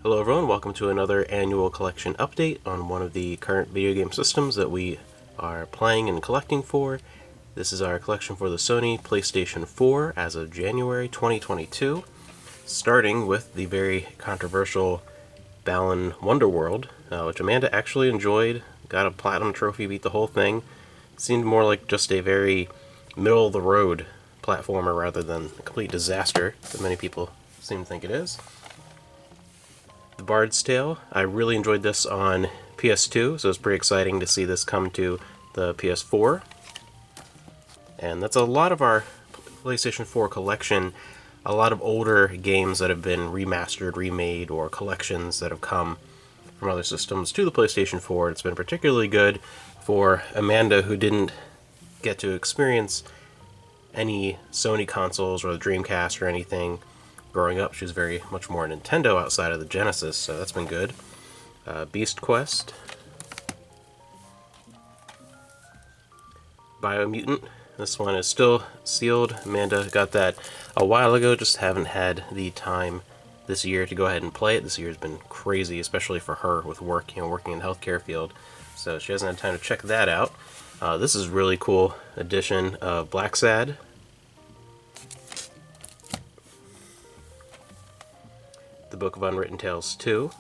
Hello everyone, welcome to another annual collection update on one of the current video game systems that we are playing and collecting for. This is our collection for the Sony Playstation 4 as of January 2022, starting with the very controversial Balan Wonderworld, which Amanda actually enjoyed, got a platinum trophy, beat the whole thing. Seemed more like just a very middle-of-the-road platformer rather than a complete disaster that many people seem to think it is. The Bard's Tale, I really enjoyed this on PS2, so it's pretty exciting to see this come to the PS4. And that's a lot of our PlayStation 4 collection, a lot of older games that have been remastered, remade, or collections that have come from other systems to the PlayStation 4. It's been particularly good for Amanda, who didn't get to experience any Sony consoles or the Dreamcast or anything growing up. She was very much more Nintendo outside of the Genesis, so that's been good. Beast Quest, Biomutant. This one is still sealed. Amanda got that a while ago, just haven't had the time this year to go ahead and play it. This year has been crazy, especially for her with work, working in the healthcare field, so she hasn't had time to check that out. This is a really cool edition of Black Sad. The Book of Unwritten Tales 2.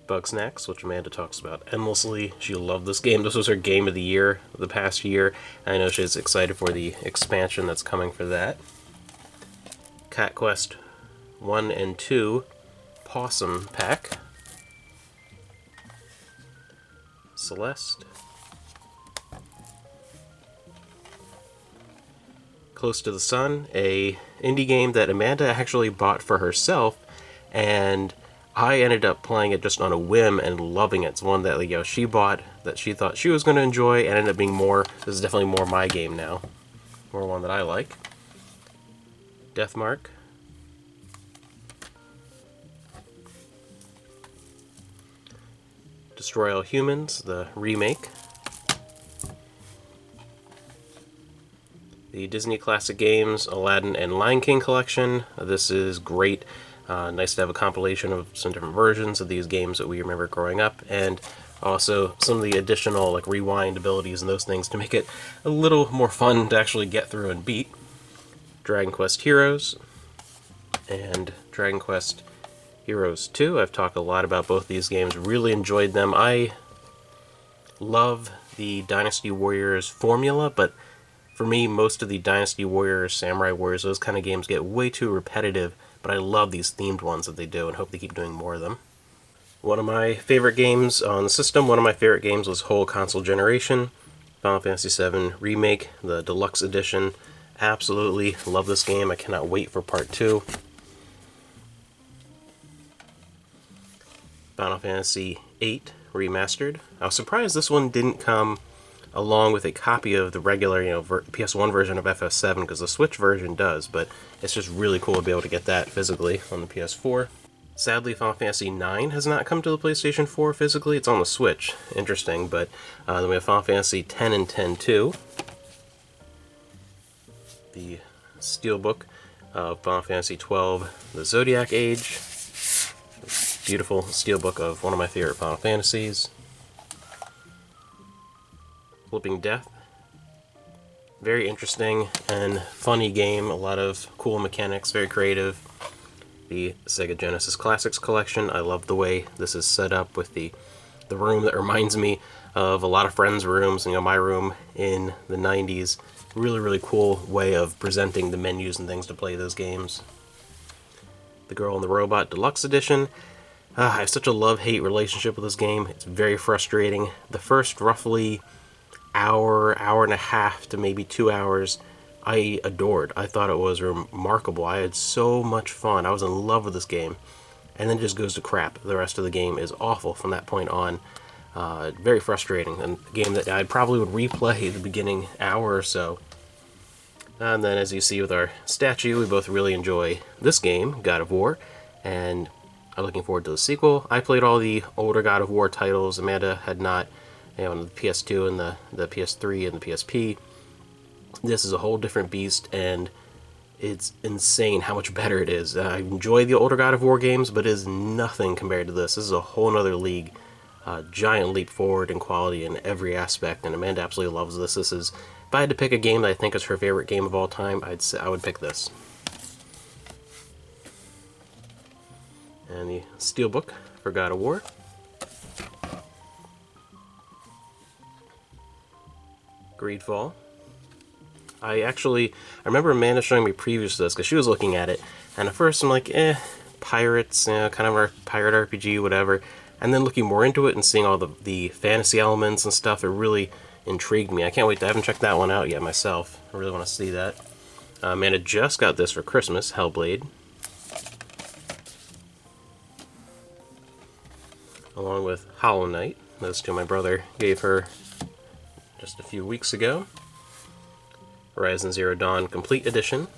Bugsnax, which Amanda talks about endlessly. She loved this game. This was her game of the year the past year. I know she's excited for the expansion that's coming for that. Cat Quest 1 and 2 Possum Pack. Celeste. Close to the Sun, a indie game that Amanda actually bought for herself, and I ended up playing it just on a whim and loving it. It's one that she bought that she thought she was going to enjoy, and ended up being more. This is definitely more my game now, more one that I like. Deathmark. Destroy All Humans, the remake. The Disney Classic Games, Aladdin and Lion King collection. This is great. Nice to have a compilation of some different versions of these games that we remember growing up, and also some of the additional rewind abilities and those things to make it a little more fun to actually get through and beat. Dragon Quest Heroes and Dragon Quest Heroes 2. I've talked a lot about both these games, really enjoyed them. I love the Dynasty Warriors formula, but for me, most of the Dynasty Warriors, Samurai Warriors, those kind of games get way too repetitive, but I love these themed ones that they do and hope they keep doing more of them. One of my favorite games on the system, one of my favorite games was whole console generation. Final Fantasy VII Remake, the Deluxe Edition. Absolutely love this game. I cannot wait for Part 2. Final Fantasy VIII Remastered. I was surprised this one didn't come along with a copy of the regular, PS1 version of FF7, because the Switch version does, but it's just really cool to be able to get that physically on the PS4. Sadly, Final Fantasy IX has not come to the PlayStation 4 physically. It's on the Switch. Interesting, but then we have Final Fantasy X and X-2. The Steelbook of Final Fantasy XII, The Zodiac Age. Beautiful steelbook of one of my favorite Final Fantasies. Flipping Death. Very interesting and funny game. A lot of cool mechanics, very creative. The Sega Genesis Classics collection. I love the way this is set up with the room that reminds me of a lot of friends' rooms, my room in the 90s. Really, really cool way of presenting the menus and things to play those games. The Girl and the Robot Deluxe Edition. I have such a love-hate relationship with this game. It's very frustrating. The first roughly hour and a half to maybe 2 hours, I adored. I thought it was remarkable. I had so much fun. I was in love with this game. And then it just goes to crap. The rest of the game is awful from that point on. Very frustrating. And a game that I probably would replay the beginning hour or so. And then, as you see with our statue, we both really enjoy this game, God of War, and I'm looking forward to the sequel. I played all the older God of War titles. Amanda had not, on the PS2 and the PS3 and the PSP. This is a whole different beast, and it's insane how much better it is. I enjoy the older God of War games, but it is nothing compared to this. This is a whole nother league. Giant leap forward in quality in every aspect, and Amanda absolutely loves this. This is, if I had to pick a game that I think is her favorite game of all time, I would pick this. And the Steelbook for God of War. Greedfall. I remember Amanda showing me previews to this because she was looking at it, and at first I'm like, pirates, kind of our pirate RPG, whatever. And then looking more into it and seeing all the fantasy elements and stuff, it really intrigued me. I can't wait. I haven't checked that one out yet myself. I really want to see that. Amanda just got this for Christmas, Hellblade. Along with Hollow Knight. Those two my brother gave her just a few weeks ago. Horizon Zero Dawn Complete Edition.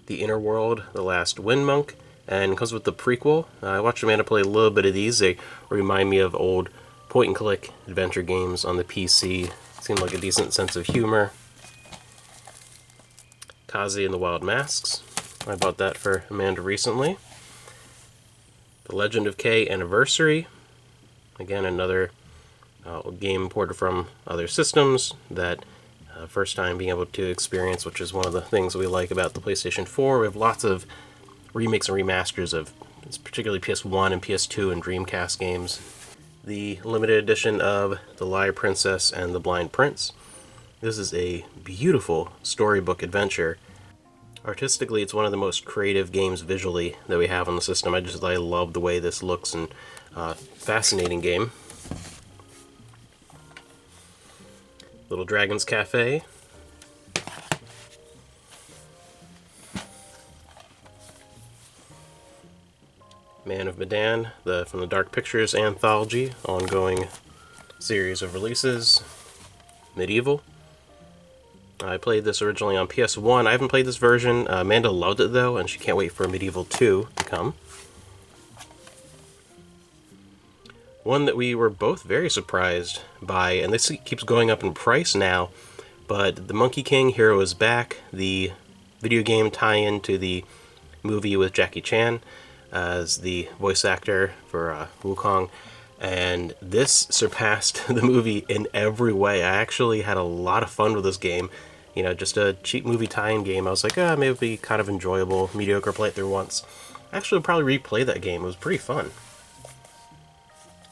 The Inner World, The Last Wind Monk, and comes with the prequel. I watched Amanda play a little bit of these. They remind me of old point-and-click adventure games on the PC. Seemed like a decent sense of humor. Kazi and the Wild Masks. I bought that for Amanda recently. The Legend of Kay Anniversary. Again, another game ported from other systems that first time being able to experience, which is one of the things we like about the PlayStation 4. We have lots of remakes and remasters of particularly PS1 and PS2 and Dreamcast games. The limited edition of The Liar Princess and The Blind Prince. This is a beautiful storybook adventure. Artistically, it's one of the most creative games visually that we have on the system. I love the way this looks, and fascinating game. Little Dragon's Cafe. Man of Medan, from the Dark Pictures anthology, ongoing series of releases. Medieval. I played this originally on PS1. I haven't played this version. Amanda loved it though, and she can't wait for Medieval 2 to come. One that we were both very surprised by, and this keeps going up in price now, but the Monkey King Hero is Back, the video game tie-in to the movie with Jackie Chan as the voice actor for Wukong, and this surpassed the movie in every way. I actually had a lot of fun with this game. You know, just a cheap movie tie-in game. I was like, maybe it'd be kind of enjoyable, mediocre playthrough once. Actually, I'll probably replay that game. It was pretty fun.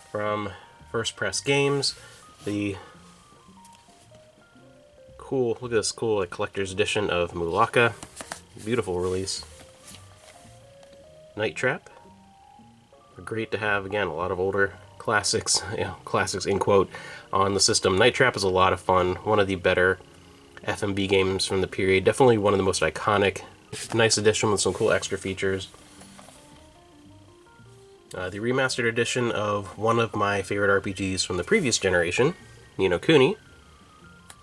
From First Press Games, the cool, look at this cool collector's edition of Mulaka. Beautiful release. Night Trap. Great to have, again, a lot of older classics, classics in quote, on the system. Night Trap is a lot of fun. One of the better FMB games from the period. Definitely one of the most iconic. Nice edition with some cool extra features. The remastered edition of one of my favorite RPGs from the previous generation, Ni no Kuni.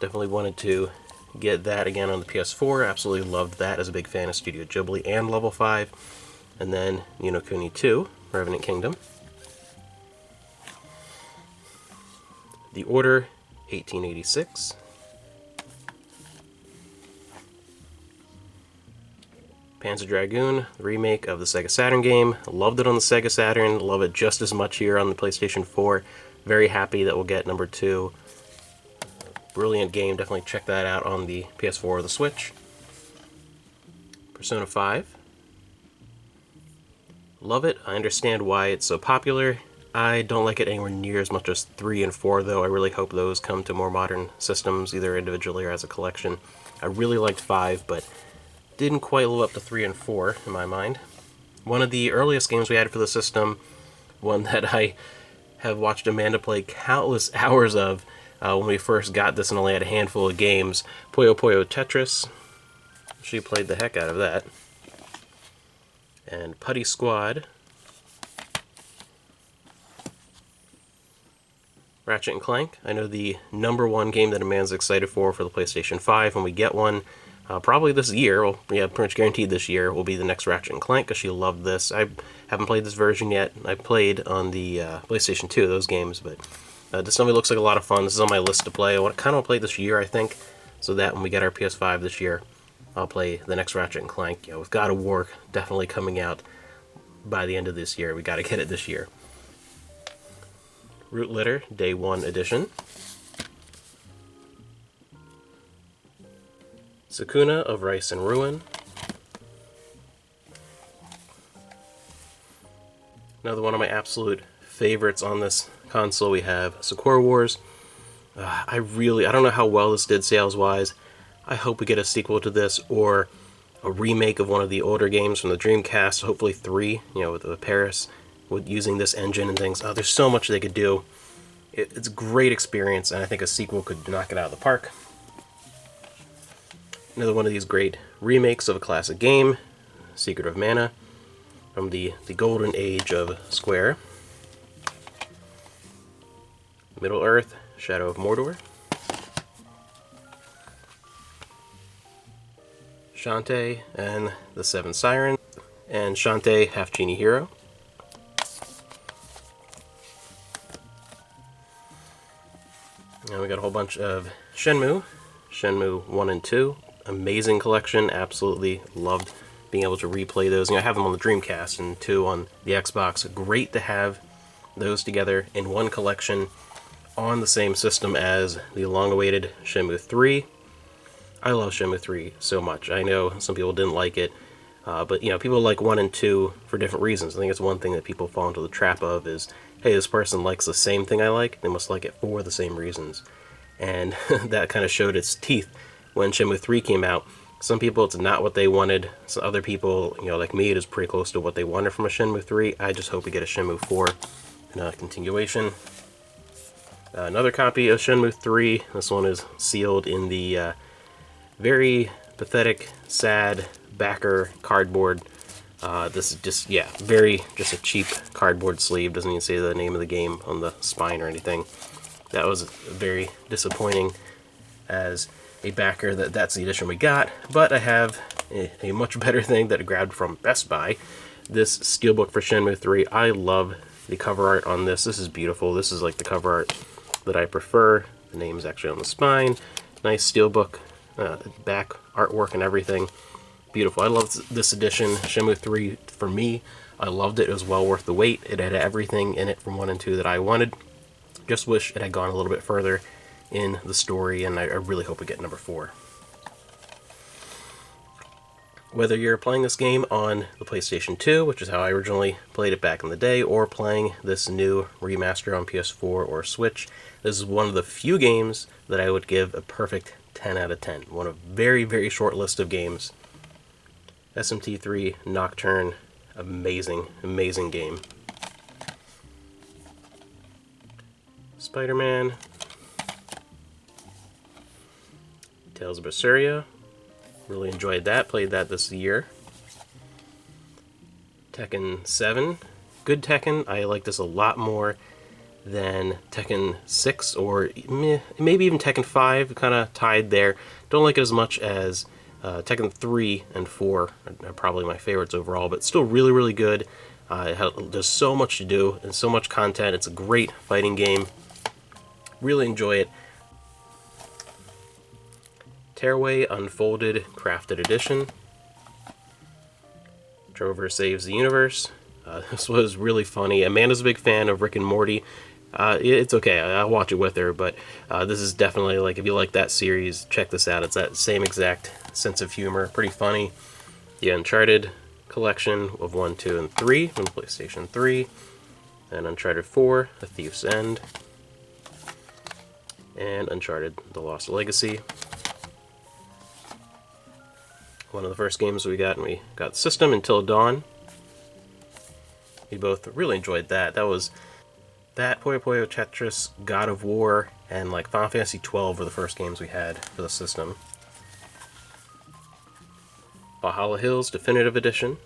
Definitely wanted to get that again on the PS4. Absolutely loved that as a big fan of Studio Ghibli and Level 5. And then Ni no Kuni 2, Revenant Kingdom. The Order, 1886. Panzer Dragoon, the remake of the Sega Saturn game. Loved it on the Sega Saturn, love it just as much here on the PlayStation 4. Very happy that we'll get number 2. Brilliant game, definitely check that out on the PS4 or the Switch. Persona 5. Love it, I understand why it's so popular. I don't like it anywhere near as much as 3 and 4 though. I really hope those come to more modern systems, either individually or as a collection. I really liked 5, but didn't quite live up to 3 and 4 in my mind. One of the earliest games we had for the system, one that I have watched Amanda play countless hours of when we first got this and only had a handful of games, Puyo Puyo Tetris. She played the heck out of that. And Putty Squad. Ratchet & Clank. I know the #1 game that Amanda's excited for the PlayStation 5 when we get one. Probably this year, well, yeah, pretty much guaranteed this year, will be the next Ratchet & Clank, because she loved this. I haven't played this version yet. I played on the PlayStation 2, those games, but this definitely looks like a lot of fun. This is on my list to play. I kind of want to play this year, I think. so that when we get our PS5 this year, I'll play the next Ratchet and Clank. You know, with God of War definitely coming out by the end of this year, we got to get it this year. Root Litter Day 1 Edition. Sakuna of Rice and Ruin. Another one of my absolute favorites on this console, we have Sakura Wars. I don't know how well this did sales-wise. I hope we get a sequel to this, or a remake of one of the older games from the Dreamcast, hopefully 3, you know, with Paris, with using this engine and things. There's so much they could do. It's a great experience, and I think a sequel could knock it out of the park. Another one of these great remakes of a classic game, Secret of Mana, from the golden age of Square. Middle-earth, Shadow of Mordor. Shantae and the Seven Sirens, and Shantae Half Genie Hero. And we got a whole bunch of Shenmue 1 and 2. Amazing collection, absolutely loved being able to replay those. You know, I have them on the Dreamcast and 2 on the Xbox. Great to have those together in one collection on the same system as the long-awaited Shenmue 3. I love Shenmue 3 so much. I know some people didn't like it, but you know, people like 1 and 2 for different reasons. I think it's one thing that people fall into the trap of is, hey, this person likes the same thing I like, they must like it for the same reasons. And that kind of showed its teeth when Shenmue 3 came out. Some people, it's not what they wanted. So other people, you know, like me, it is pretty close to what they wanted from a Shenmue 3. I just hope we get a Shenmue 4 in a continuation. Another copy of Shenmue 3. This one is sealed in the very pathetic, sad backer cardboard. This is just, yeah, just a cheap cardboard sleeve. Doesn't even say the name of the game on the spine or anything. That was very disappointing as a backer that's the edition we got. But I have a much better thing that I grabbed from Best Buy. This steelbook for Shenmue 3. I love the cover art on this. This is beautiful. This is like the cover art that I prefer. The name's actually on the spine. Nice steelbook, back artwork and everything. Beautiful. I love this edition. Shenmue 3, for me, I loved it. It was well worth the wait. It had everything in it from 1 and 2 that I wanted. Just wish it had gone a little bit further in the story, and I really hope we get number 4. Whether you're playing this game on the PlayStation 2, which is how I originally played it back in the day, or playing this new remaster on PS4 or Switch, this is one of the few games that I would give a perfect 10 out of 10. One of a very, very short list of games. SMT3 Nocturne, amazing, amazing game. Spider-Man. Tales of Berseria. Really enjoyed that. Played that this year. Tekken 7. Good Tekken. I like this a lot more than Tekken 6 or maybe even Tekken 5. Kind of tied there. Don't like it as much as Tekken 3 and 4 are probably my favorites overall, but still really, really good. There's so much to do and so much content. It's a great fighting game. Really enjoy it. Tearaway Unfolded Crafted Edition. Trover Saves the Universe. This was really funny. Amanda's a big fan of Rick and Morty. It's okay, I'll watch it with her, but this is definitely, like, if you like that series, check this out. It's that same exact sense of humor. Pretty funny. The Uncharted collection of 1, 2, and 3 from PlayStation 3. And Uncharted 4, A Thief's End. And Uncharted The Lost Legacy. One of the first games we got when we got the system, Until Dawn. We both really enjoyed that. That was that, Puyo Puyo Tetris, God of War, and like Final Fantasy 12 were the first games we had for the system. Valhalla Hills Definitive Edition.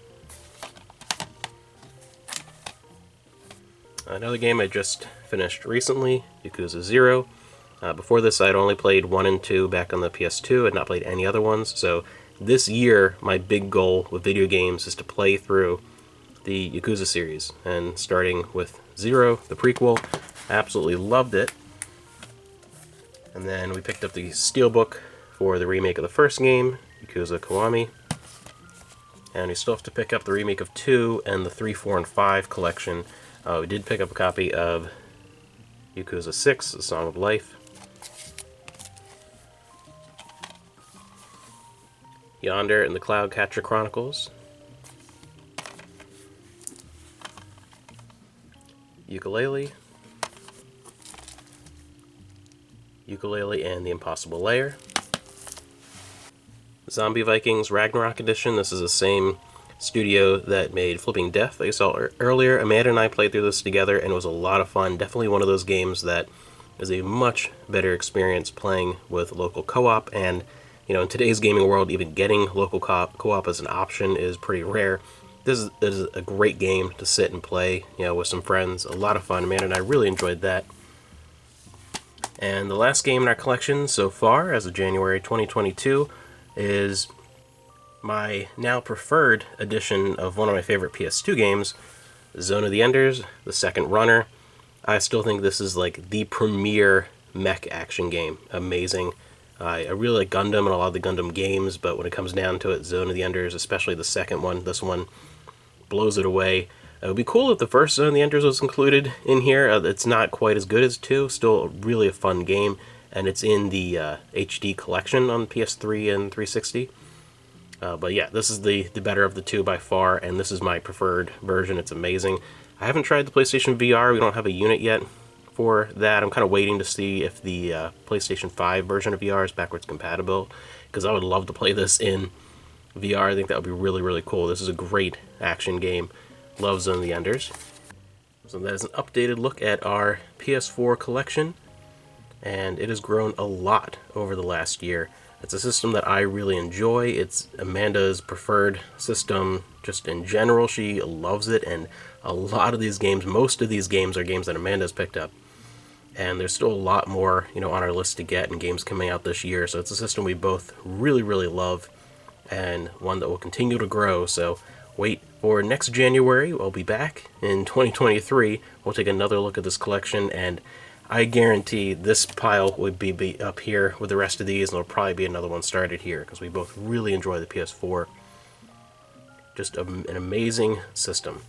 Another game I just finished recently, Yakuza 0. Before this, I'd only played 1 and 2 back on the PS2. I'd not played any other ones, so this year, my big goal with video games is to play through the Yakuza series, and starting with 0, the prequel. Absolutely loved it. And then we picked up the Steelbook for the remake of the first game, Yakuza Kiwami. And we still have to pick up the remake of 2 and the 3, 4, and 5 collection. We did pick up a copy of Yakuza 6, The Song of Life. Yonder and the Cloudcatcher Chronicles. Ukulele and the Impossible Lair. Zombie Vikings Ragnarok Edition. This is the same studio that made Flipping Death that you saw earlier. Amanda and I played through this together, and it was a lot of fun. Definitely one of those games that is a much better experience playing with local co-op, and you know, in today's gaming world, even getting local co-op as an option is pretty rare. This is a great game to sit and play, you know, with some friends. A lot of fun. Amanda and I really enjoyed that. And the last game in our collection so far, as of January 2022, is my now preferred edition of one of my favorite PS2 games, Zone of the Enders, the second runner. I still think this is like the premier mech action game. Amazing. I really like Gundam and a lot of the Gundam games, but when it comes down to it, Zone of the Enders, especially the second one, this one blows it away. It would be cool if the first Zone of the Enders was included in here. It's not quite as good as 2, still really a fun game, and it's in the HD collection on PS3 and 360. But yeah, this is the better of the two by far, and this is my preferred version. It's amazing. I haven't tried the PlayStation VR. We don't have a unit yet for that. I'm kind of waiting to see if the PlayStation 5 version of VR is backwards compatible, because I would love to play this in VR. I think that would be really, really cool. This is a great action game. Love Zone of the Enders. So that is an updated look at our PS4 collection, and it has grown a lot over the last year. It's a system that I really enjoy. It's Amanda's preferred system just in general. She loves it, and a lot of these games, most of these games are games that Amanda's picked up. And there's still a lot more, you know, on our list to get and games coming out this year. So it's a system we both really, really love, and one that will continue to grow. So wait for next January. I'll be back in 2023. We'll take another look at this collection, and I guarantee this pile would be up here with the rest of these, and there'll probably be another one started here, because we both really enjoy the PS4. Just an amazing system.